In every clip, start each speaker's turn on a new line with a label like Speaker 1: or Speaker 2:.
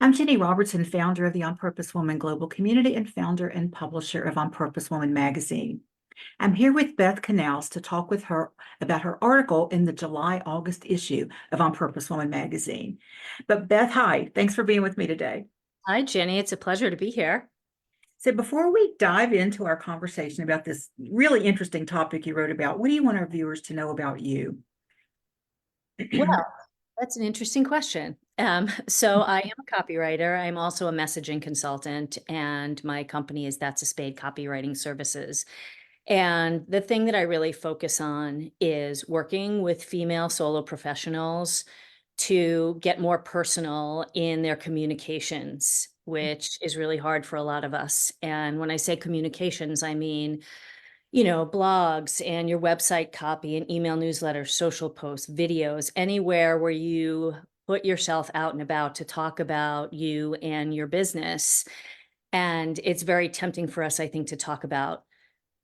Speaker 1: I'm Ginny Robertson, founder of the On Purpose Woman Global Community and founder and publisher of On Purpose Woman magazine. I'm here with Beth Knaus to talk with her about her article in the July-August issue of On Purpose Woman magazine. But Beth, hi, thanks for being with me today.
Speaker 2: Hi, Jenny. It's a pleasure to be here.
Speaker 1: So before we dive into our conversation about this really interesting topic you wrote about, what do you want our viewers to know about you?
Speaker 2: Well, that's an interesting question. So I am a copywriter. I'm also a messaging consultant, and my company is That's a Spade Copywriting Services. And the thing that I really focus on is working with female solo professionals to get more personal in their communications, which is really hard for a lot of us. And when I say communications, I mean blogs and your website copy and email newsletters, social posts, videos, anywhere where you put yourself out and about to talk about you and your business. And it's very tempting for us, I think, to talk about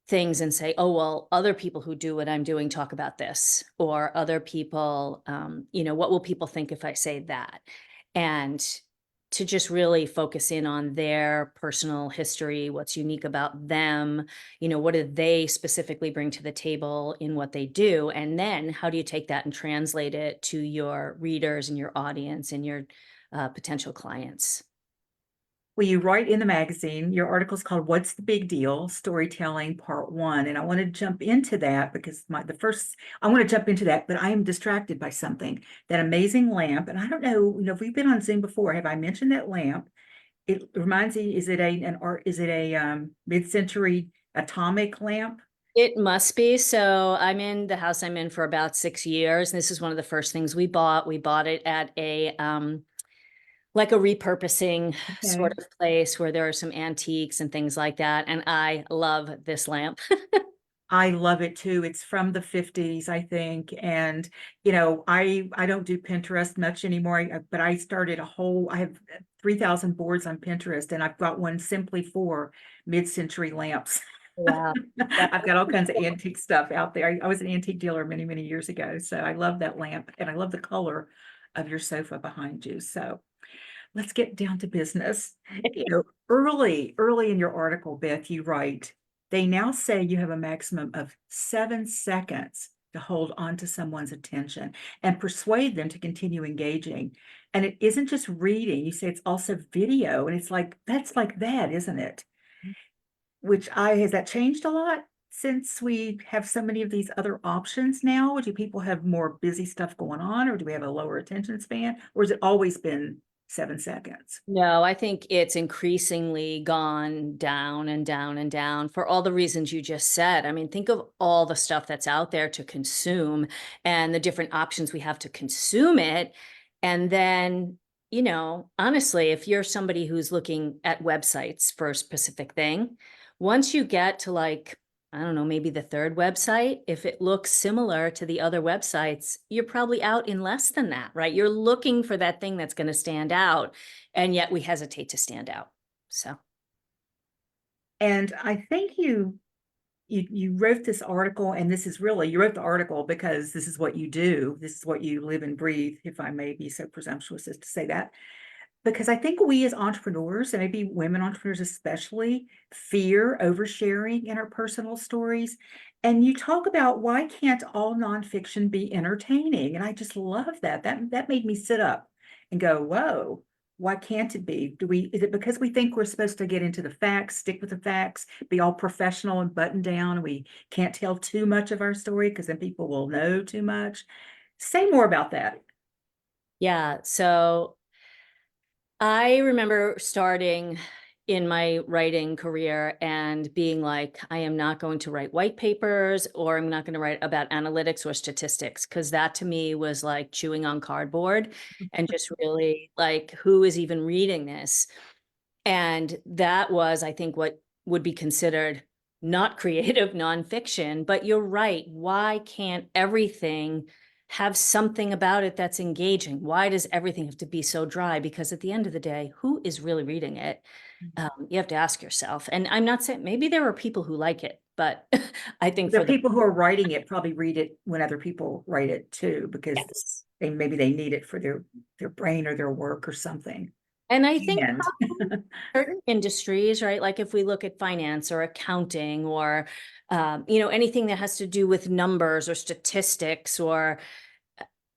Speaker 2: things and say, oh, well, other people who do what I'm doing talk about this, or other people, what will people think if I say that? And to just really focus in on their personal history, what's unique about them, what do they specifically bring to the table in what they do? And then how do you take that and translate it to your readers and your audience and your potential clients?
Speaker 1: Well, you write in the magazine, your article is called What's the Big Deal? Storytelling Part One. And I want to jump into that because I want to jump into that, but I am distracted by something, that amazing lamp. And I don't know, if we've been on Zoom before, have I mentioned that lamp? It reminds me, is it a mid-century atomic lamp?
Speaker 2: It must be. So I'm in the house I'm in for about 6 years. And this is one of the first things we bought. We bought it at a like a repurposing sort
Speaker 1: Okay.
Speaker 2: of place where there are some antiques and things like that. And I love this lamp.
Speaker 1: I love it too. It's from the 50s, I think. And, I don't do Pinterest much anymore, but I have 3,000 boards on Pinterest, and I've got one simply for mid-century lamps.
Speaker 2: Wow.
Speaker 1: I've got all kinds of antique stuff out there. I was an antique dealer many, many years ago. So I love that lamp, and I love the color of your sofa behind you. So let's get down to business. Early in your article, Beth, you write, they now say you have a maximum of 7 seconds to hold on to someone's attention and persuade them to continue engaging. And it isn't just reading, you say it's also video. And it's like, that's like that, isn't it? Has that changed a lot since we have so many of these other options now? Do people have more busy stuff going on, or do we have a lower attention span? Or has it always been 7 seconds?
Speaker 2: No, I think it's increasingly gone down and down and down for all the reasons you just said. I mean, think of all the stuff that's out there to consume and the different options we have to consume it. And then, honestly, if you're somebody who's looking at websites for a specific thing, once you get to I don't know, maybe the third website, if it looks similar to the other websites, you're probably out in less than that, right? You're looking for that thing that's going to stand out, and yet we hesitate to stand out. So,
Speaker 1: And I think you wrote this article, and you wrote the article because this is what you do. This is what you live and breathe, if I may be so presumptuous as to say that. Because I think we as entrepreneurs, and maybe women entrepreneurs especially, fear oversharing in our personal stories. And you talk about, why can't all nonfiction be entertaining? And I just love that. That made me sit up and go, whoa, why can't it be? Is it because we think we're supposed to get into the facts, stick with the facts, be all professional and buttoned down, and we can't tell too much of our story because then people will know too much? Say more about that.
Speaker 2: yeah. So I remember starting in my writing career and being like, I am not going to write white papers, or I'm not going to write about analytics or statistics, because that to me was like chewing on cardboard and just really like, who is even reading this? And that was, I think, what would be considered not creative nonfiction. But you're right. Why can't everything have something about it that's engaging? Why does everything have to be so dry? Because at the end of the day, who is really reading it? You have to ask yourself. And I'm not saying, maybe there are people who like it, but I think
Speaker 1: The
Speaker 2: for the
Speaker 1: people who are writing it probably read it when other people write it too, because
Speaker 2: yes.
Speaker 1: maybe they need it for their brain or their work or something.
Speaker 2: And I think
Speaker 1: And
Speaker 2: certain industries, right? Like if we look at finance or accounting or, anything that has to do with numbers or statistics or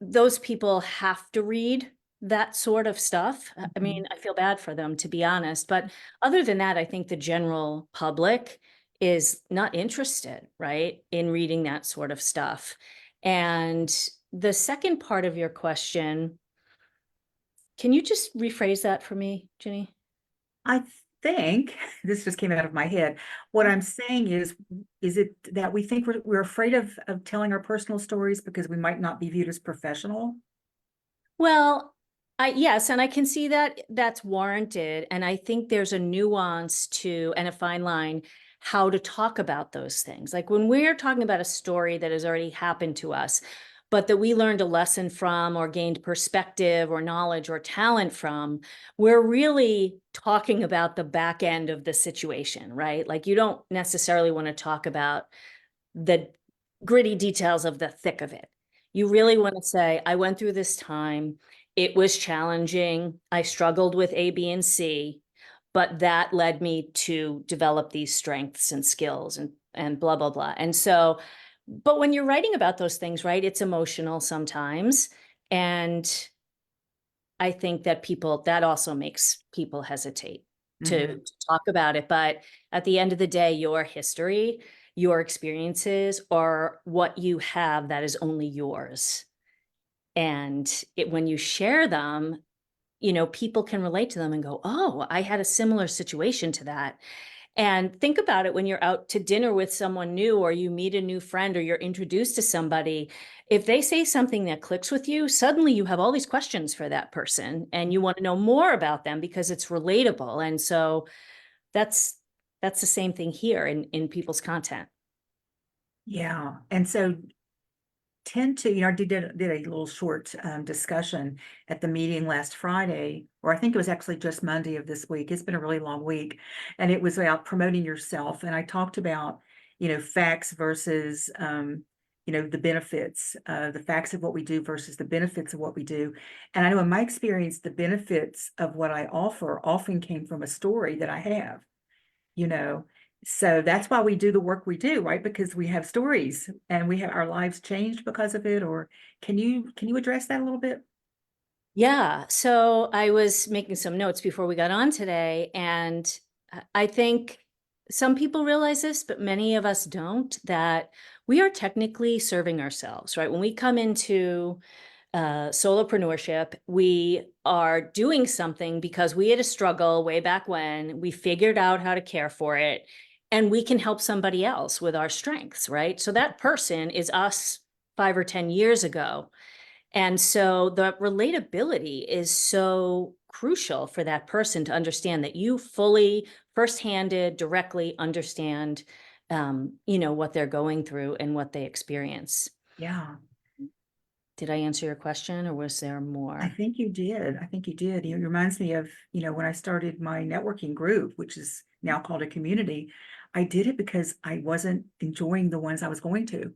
Speaker 2: those people have to read that sort of stuff. I mean, I feel bad for them, to be honest. But other than that, I think the general public is not interested, right, in reading that sort of stuff. And the second part of your question, can you just rephrase that for me, Ginny?
Speaker 1: I think this just came out of my head. What I'm saying is it that we think we're afraid of telling our personal stories because we might not be viewed as professional?
Speaker 2: Well, yes, and I can see that that's warranted. And I think there's a nuance to and a fine line how to talk about those things. Like when we're talking about a story that has already happened to us, but that we learned a lesson from or gained perspective or knowledge or talent from, we're really talking about the back end of the situation, right? Like you don't necessarily want to talk about the gritty details of the thick of it. You really want to say, I went through this time. It was challenging. I struggled with A, B, and C, but that led me to develop these strengths and skills and blah, blah, blah. And so, but when you're writing about those things, right, it's emotional sometimes. And I think that that also makes people hesitate to talk about it. But at the end of the day, your history, your experiences are what you have that is only yours. And when you share them, people can relate to them and go, oh, I had a similar situation to that. And think about it when you're out to dinner with someone new, or you meet a new friend, or you're introduced to somebody. If they say something that clicks with you, suddenly you have all these questions for that person and you want to know more about them because it's relatable. And so that's the same thing here in people's content.
Speaker 1: Yeah. And so tend to, I did a little short discussion at the meeting last Friday, or I think it was actually just Monday of this week. It's been a really long week, and it was about promoting yourself. And I talked about, facts versus, the benefits, the facts of what we do versus the benefits of what we do. And I know in my experience, the benefits of what I offer often came from a story that I have, you know. So that's why we do the work we do, right? Because we have stories and we have our lives changed because of it. Or can you address that a little bit?
Speaker 2: Yeah. So I was making some notes before we got on today, and I think some people realize this, but many of us don't, that we are technically serving ourselves, right? When we come into solopreneurship, we are doing something because we had a struggle way back when, we figured out how to care for it, and we can help somebody else with our strengths, right? So that person is us 5 or 10 years ago. And so the relatability is so crucial for that person to understand that you fully, first-handed, directly understand, what they're going through and what they experience.
Speaker 1: Yeah,
Speaker 2: Did I answer your question or was there
Speaker 1: I
Speaker 2: more?
Speaker 1: think you did. I think you did. It reminds me of, when I started my networking group, which is now called a community. I did it because I wasn't enjoying the ones I was going to.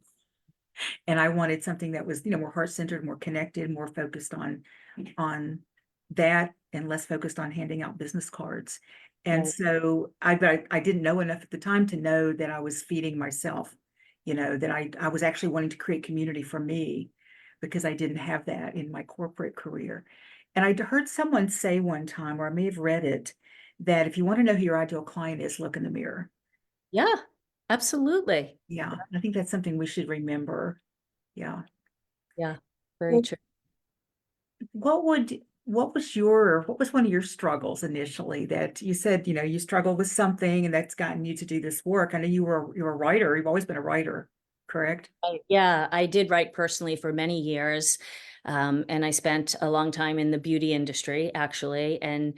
Speaker 1: And I wanted something that was, more heart-centered, more connected, more focused on that and less focused on handing out business cards. And
Speaker 2: Right.
Speaker 1: so I didn't know enough at the time to know that I was feeding myself, that I was actually wanting to create community for me because I didn't have that in my corporate career. And I heard someone say one time, or I may have read it, that if you want to know who your ideal client is, look in the mirror.
Speaker 2: Yeah, absolutely.
Speaker 1: Yeah, I think that's something we should remember. Yeah.
Speaker 2: Yeah, very
Speaker 1: Well,
Speaker 2: true.
Speaker 1: what was one of your struggles initially that you said, you struggled with something and that's gotten you to do this work? I know you're a writer. You've always been a writer, correct?
Speaker 2: Yeah, I did write personally for many years. And I spent a long time in the beauty industry, actually. And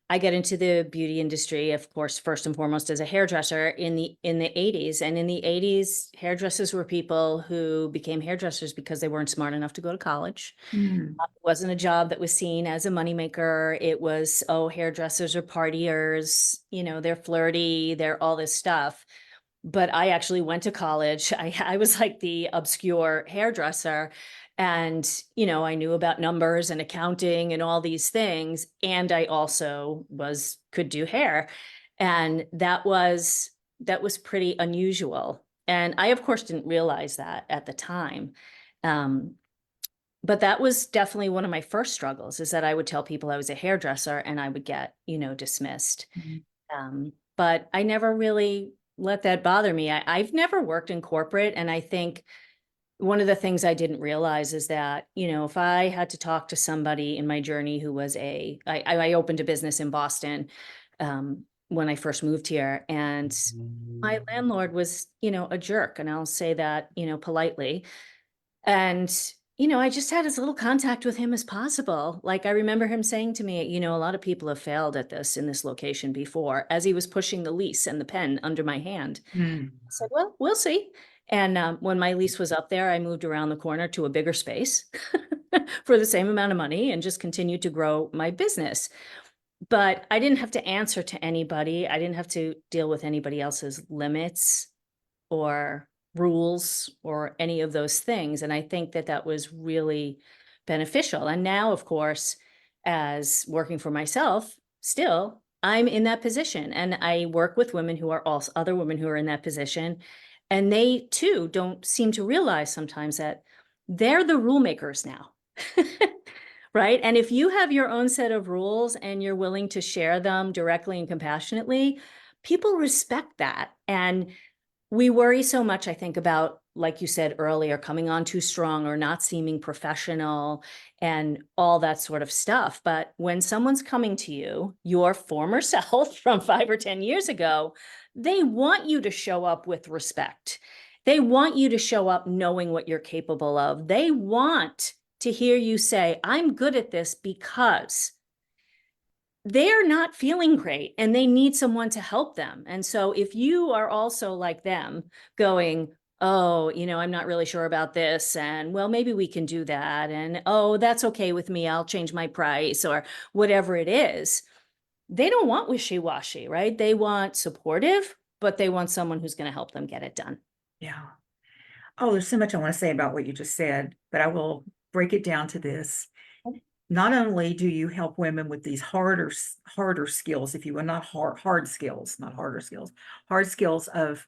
Speaker 2: I got into the beauty industry, of course, first and foremost as a hairdresser in the 80s. And in the 80s, hairdressers were people who became hairdressers because they weren't smart enough to go to college.
Speaker 1: Hmm.
Speaker 2: It wasn't a job that was seen as a moneymaker. It was, oh, hairdressers are partiers, they're flirty, they're all this stuff. But I actually went to college. I was like the obscure hairdresser, And, I knew about numbers and accounting and all these things. And I also could do hair. And that was pretty unusual. And I, of course, didn't realize that at the time. Um, but that was definitely one of my first struggles, is that I would tell people I was a hairdresser and I would get, dismissed.
Speaker 1: Mhm.
Speaker 2: But I never really let that bother me. I've never worked in corporate. And I think one of the things I didn't realize is that, if I had to talk to somebody in my journey who was I opened a business in Boston when I first moved here, and my landlord was, a jerk. And I'll say that, politely. And, I just had as little contact with him as possible. Like, I remember him saying to me, a lot of people have failed at this in this location before, as he was pushing the lease and the pen under my hand.
Speaker 1: Mm.
Speaker 2: I said, well, we'll see. And when my lease was up there, I moved around the corner to a bigger space for the same amount of money and just continued to grow my business. But I didn't have to answer to anybody. I didn't have to deal with anybody else's limits or rules or any of those things. And I think that that was really beneficial. And now, of course, as working for myself, still, I'm in that position, and I work with women who are also other women who are in that position. And they too don't seem to realize sometimes that they're the rule makers now. Right. And if you have your own set of rules and you're willing to share them directly and compassionately, people respect that. And we worry so much, I think, about, like you said earlier, coming on too strong or not seeming professional and all that sort of stuff. But when someone's coming to you, your former self from 5 or 10 years ago, they want you to show up with respect. They want you to show up knowing what you're capable of. They want to hear you say, I'm good at this because they're not feeling great and they need someone to help them. And so if you are also like them, going, oh, I'm not really sure about this, and well, maybe we can do that, and oh, that's okay with me, I'll change my price, or whatever it is, they don't want wishy-washy, right? They want supportive, but they want someone who's going to help them get it done.
Speaker 1: Yeah. Oh, there's so much I want to say about what you just said, but I will break it down to this. Not only do you help women with these harder skills, if you will, not hard skills, not harder skills, hard skills of,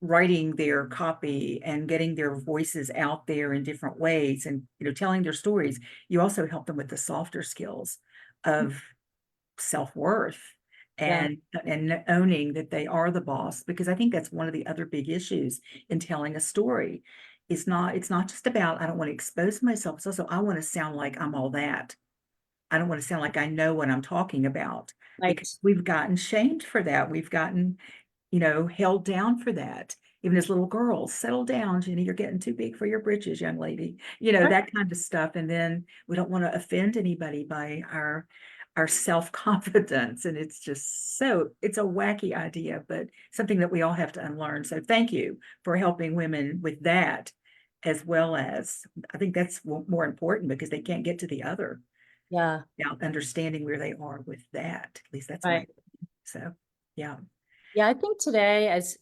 Speaker 1: writing their copy and getting their voices out there in different ways and, telling their stories. You also help them with the softer skills of self-worth
Speaker 2: Yeah,
Speaker 1: and owning that they are the boss, because I think that's one of the other big issues in telling a story. It's not just about, I don't want to expose myself. It's also, I want to sound like I'm all that. I don't want to sound like I know what I'm talking about,
Speaker 2: right,
Speaker 1: because we've gotten shamed for that. We've gotten, held down for that. Even as little girls, settle down, Jenny, you're getting too big for your britches, young lady,
Speaker 2: right.
Speaker 1: that kind of stuff. And then we don't want to offend anybody by our self-confidence. And it's a wacky idea, but something that we all have to unlearn. So thank you for helping women with that, as well as, I think that's more important, because they can't get to the other
Speaker 2: Yeah,
Speaker 1: without understanding where they are with that. At least that's my
Speaker 2: right.
Speaker 1: opinion. So, yeah.
Speaker 2: Yeah, I think today, as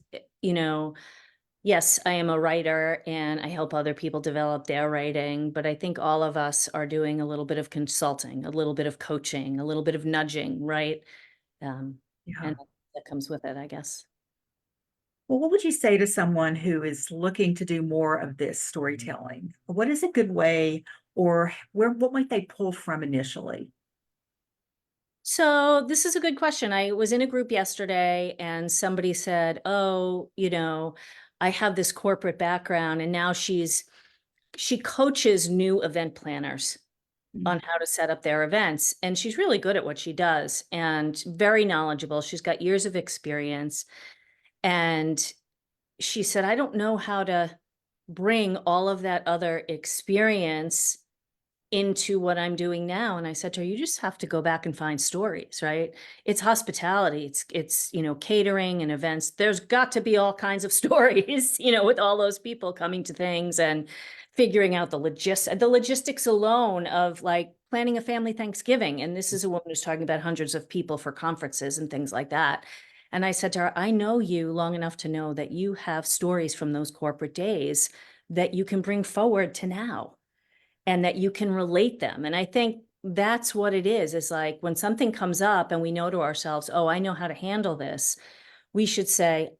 Speaker 2: yes, I am a writer and I help other people develop their writing, but I think all of us are doing a little bit of consulting, a little bit of coaching, a little bit of nudging, right? Um,
Speaker 1: Yeah.
Speaker 2: and that comes with it, I guess.
Speaker 1: Well, what would you say to someone who is looking to do more of this storytelling? What is a good way, or what might they pull from initially?
Speaker 2: So this is a good question. I was in a group yesterday and somebody said, oh, I have this corporate background, and now she coaches new event planners
Speaker 1: Mm.
Speaker 2: on how to set up their events. And she's really good at what she does and very knowledgeable. She's got years of experience. And she said, I don't know how to bring all of that other experience into what I'm doing now. And I said to her, you just have to go back and find stories, right? It's hospitality, it's catering and events. There's got to be all kinds of stories, with all those people coming to things and figuring out the logistics alone of like planning a family Thanksgiving. And this is a woman who's talking about hundreds of people for conferences and things like that. And I said to her, I know you long enough to know that you have stories from those corporate days that you can bring forward to now and that you can relate them. And I think that's what it is like when something comes up and we know to ourselves, oh, I know how to handle this. We should say,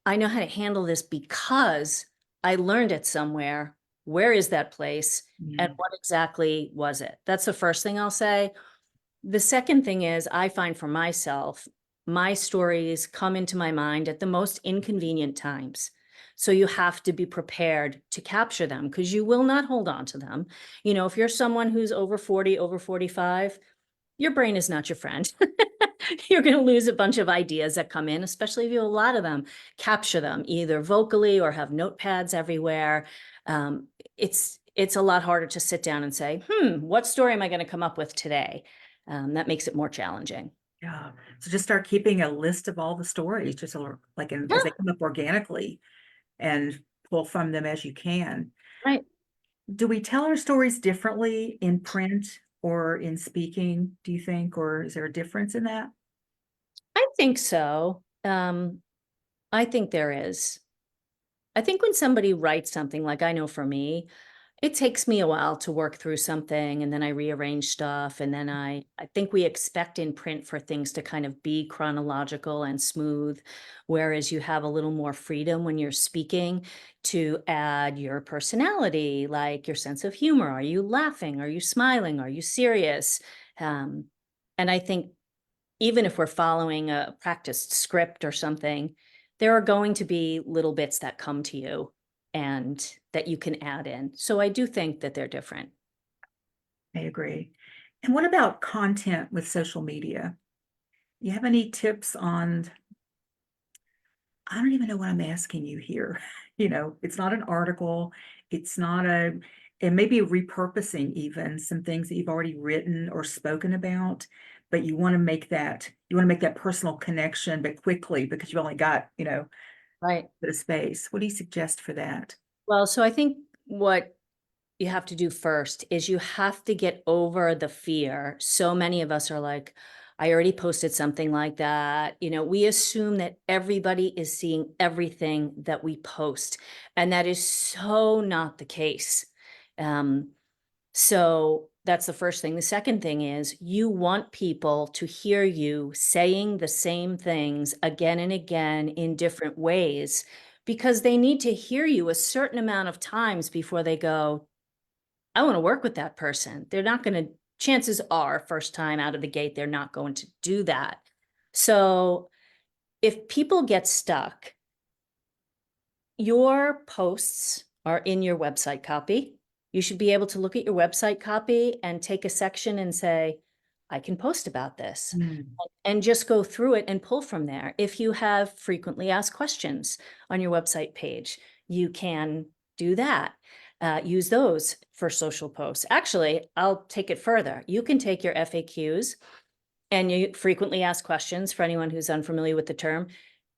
Speaker 2: I know how to handle this because I learned it somewhere. Where is that place? And
Speaker 1: Mm.
Speaker 2: what exactly was it? That's the first thing I'll say. The second thing is I find for myself, my stories come into my mind at the most inconvenient times. So you have to be prepared to capture them because you will not hold on to them. You know, if you're someone who's over 40, over 45, your brain is not your friend. You're going to lose a bunch of ideas that come in, especially if you have a lot of them. Capture them either vocally or have notepads everywhere. Um, it's a lot harder to sit down and say, what story am I going to come up with today? That makes it more challenging.
Speaker 1: Yeah. So just start keeping a list of all the stories, just like as
Speaker 2: Yeah,
Speaker 1: they come up organically, and pull from them as you can.
Speaker 2: right.
Speaker 1: Do we tell our stories differently in print or in speaking, do you think, or is there a difference in that?
Speaker 2: I think so. I think there is. I think when somebody writes something, like I know for me, it takes me a while to work through something and then I rearrange stuff. And then I think we expect in print for things to kind of be chronological and smooth, whereas you have a little more freedom when you're speaking to add your personality, like your sense of humor. Are you laughing? Are you smiling? Are you serious? Um, and I think even if we're following a practiced script or something, there are going to be little bits that come to you and that you can add in. So I do think that they're different.
Speaker 1: I agree. And what about content with social media? You have any tips on, I don't even know what I'm asking you here. It's not an article, it's not it may be repurposing even some things that you've already written or spoken about, but you want to make that personal connection, but quickly because you've only got, a
Speaker 2: Right.
Speaker 1: bit of space. What do you suggest for that?
Speaker 2: Well, so I think what you have to do first is you have to get over the fear. So many of us are like, I already posted something like that. You know, we assume that everybody is seeing everything that we post, and that is so not the case. Um, So that's the first thing. The second thing is you want people to hear you saying the same things again and again in different ways because they need to hear you a certain amount of times before they go, I want to work with that person. They're not going to, chances are, first time out of the gate, they're not going to do that. So if people get stuck, your posts are in your website copy. You should be able to look at your website copy and take a section and say, I can post about this,
Speaker 1: Mm.
Speaker 2: and just go through it and pull from there. If you have frequently asked questions on your website page, you can do that. Use those for social posts. Actually, I'll take it further. You can take your FAQs and you frequently asked questions for anyone who's unfamiliar with the term.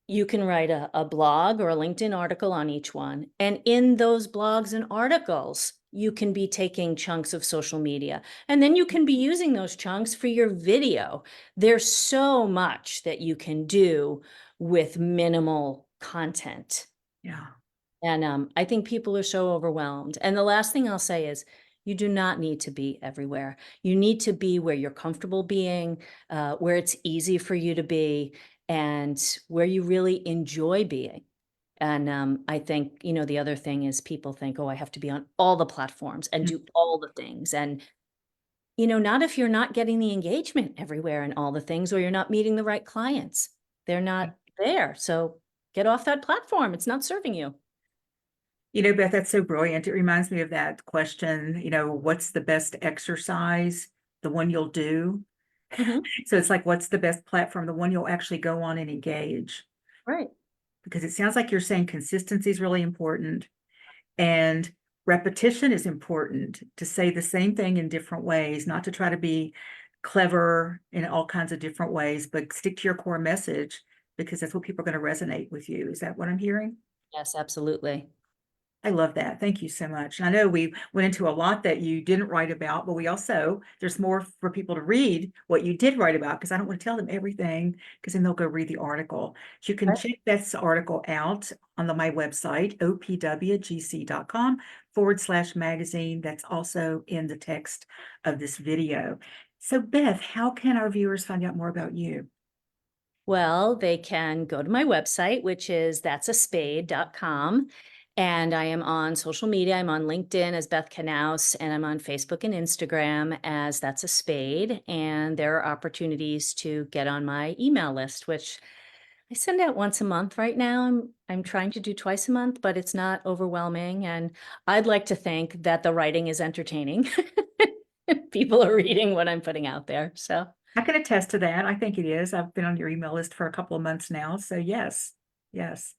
Speaker 2: You can write a blog or a LinkedIn article on each one. And in those blogs and articles, you can be taking chunks of social media. And then you can be using those chunks for your video. There's so much that you can do with minimal content.
Speaker 1: Yeah.
Speaker 2: And I think people are so overwhelmed. And the last thing I'll say is, you do not need to be everywhere. You need to be where you're comfortable being, where it's easy for you to be, and where you really enjoy being. And I think, the other thing is people think, oh, I have to be on all the platforms and
Speaker 1: Mm.
Speaker 2: do all the things. And, not if you're not getting the engagement everywhere and all the things, or you're not meeting the right clients. They're not there. So get off that platform. It's not serving you.
Speaker 1: Beth, that's so brilliant. It reminds me of that question, what's the best exercise? The one you'll do.
Speaker 2: Mhm.
Speaker 1: So it's like, what's the best platform? The one you'll actually go on and engage.
Speaker 2: Right.
Speaker 1: Because it sounds like you're saying consistency is really important and repetition is important, to say the same thing in different ways, not to try to be clever in all kinds of different ways, but stick to your core message because that's what people are going to resonate with you. Is that what I'm hearing?
Speaker 2: Yes, absolutely.
Speaker 1: I love that. Thank you so much. And I know we went into a lot that you didn't write about, but we also, there's more for people to read what you did write about, because I don't want to tell them everything, because then they'll go read the article. So you can
Speaker 2: Right.
Speaker 1: check Beth's article out on my website, opwgc.com/magazine. That's also in the text of this video. So Beth, how can our viewers find out more about you?
Speaker 2: Well, they can go to my website, which is that'saspade.com. And I am on social media. I'm on LinkedIn as Beth Knaus, and I'm on Facebook and Instagram as That's a Spade. And there are opportunities to get on my email list, which I send out once a month right now. I'm trying to do twice a month, but it's not overwhelming. And I'd like to think that the writing is entertaining. People are reading what I'm putting out there. So
Speaker 1: I can attest to that. I think it is. I've been on your email list for a couple of months now. So yes, yes.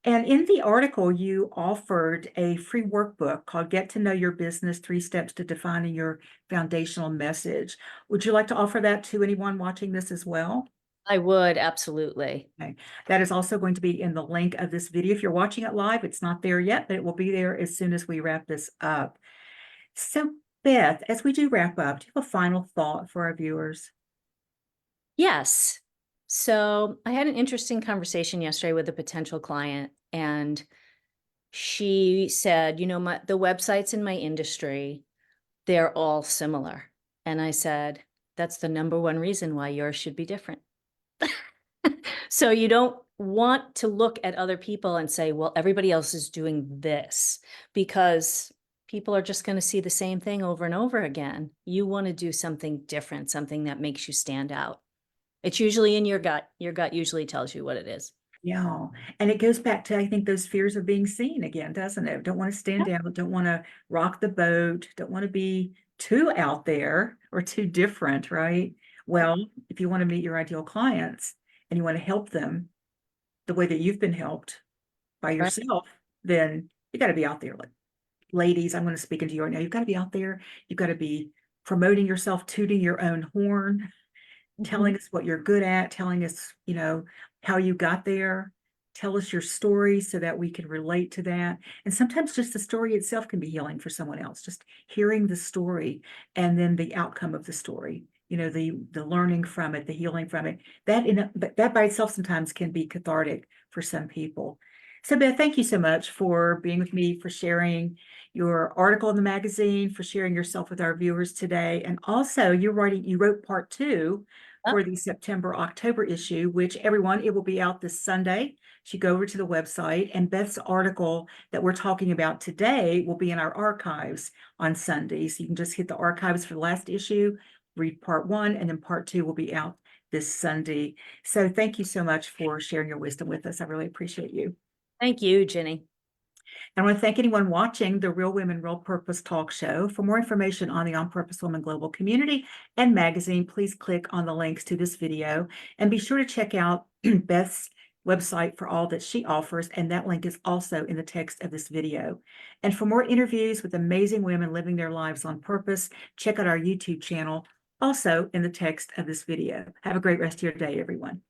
Speaker 1: And in the article, you offered a free workbook called Get to Know Your Business, 3 Steps to Defining Your Foundational Message. Would you like to offer that to anyone watching this as well?
Speaker 2: I would absolutely.
Speaker 1: Okay. That is also going to be in the link of this video. If you're watching it live, it's not there yet, but it will be there as soon as we wrap this up. So Beth, as we do wrap up, do you have a final thought for our viewers?
Speaker 2: Yes. So I had an interesting conversation yesterday with a potential client, and she said, the websites in my industry, they're all similar. And I said, that's the number one reason why yours should be different. So you don't want to look at other people and say, well, everybody else is doing this, because people are just going to see the same thing over and over again. You want to do something different, something that makes you stand out. It's usually in your gut. Your gut usually tells you what it is.
Speaker 1: Yeah. And it goes back to, I think, those fears of being seen again, doesn't it? Don't want to stand out, don't want to rock the boat, don't want to be too out there or too different, right? Well, if you want to meet your ideal clients and you want to help them the way that you've been helped by
Speaker 2: Right.
Speaker 1: yourself, then you got to be out there. Like, ladies, I'm going to speak into you right now. You've got to be out there. You've got to be promoting yourself, tooting your own horn, telling us what you're good at, telling us, how you got there. Tell us your story so that we can relate to that. And sometimes just the story itself can be healing for someone else. Just hearing the story and then the outcome of the story, the learning from it, the healing from it. That by itself sometimes can be cathartic for some people. So Beth, thank you so much for being with me, for sharing your article in the magazine, for sharing yourself with our viewers today. And also you wrote part 2 for the September-October issue, which everyone, it will be out this Sunday. So you go over to the website, and Beth's article that we're talking about today will be in our archives on Sunday. So you can just hit the archives for the last issue, read part 1, and then part 2 will be out this Sunday. So thank you so much for sharing your wisdom with us. I really appreciate you.
Speaker 2: Thank you, Ginny.
Speaker 1: I want to thank anyone watching the Real Women, Real Purpose talk show. For more information on the On Purpose Women Global Community and magazine, please click on the links to this video and be sure to check out Beth's website for all that she offers, and that link is also in the text of this video. And for more interviews with amazing women living their lives on purpose, check out our YouTube channel, also in the text of this video. Have a great rest of your day, everyone.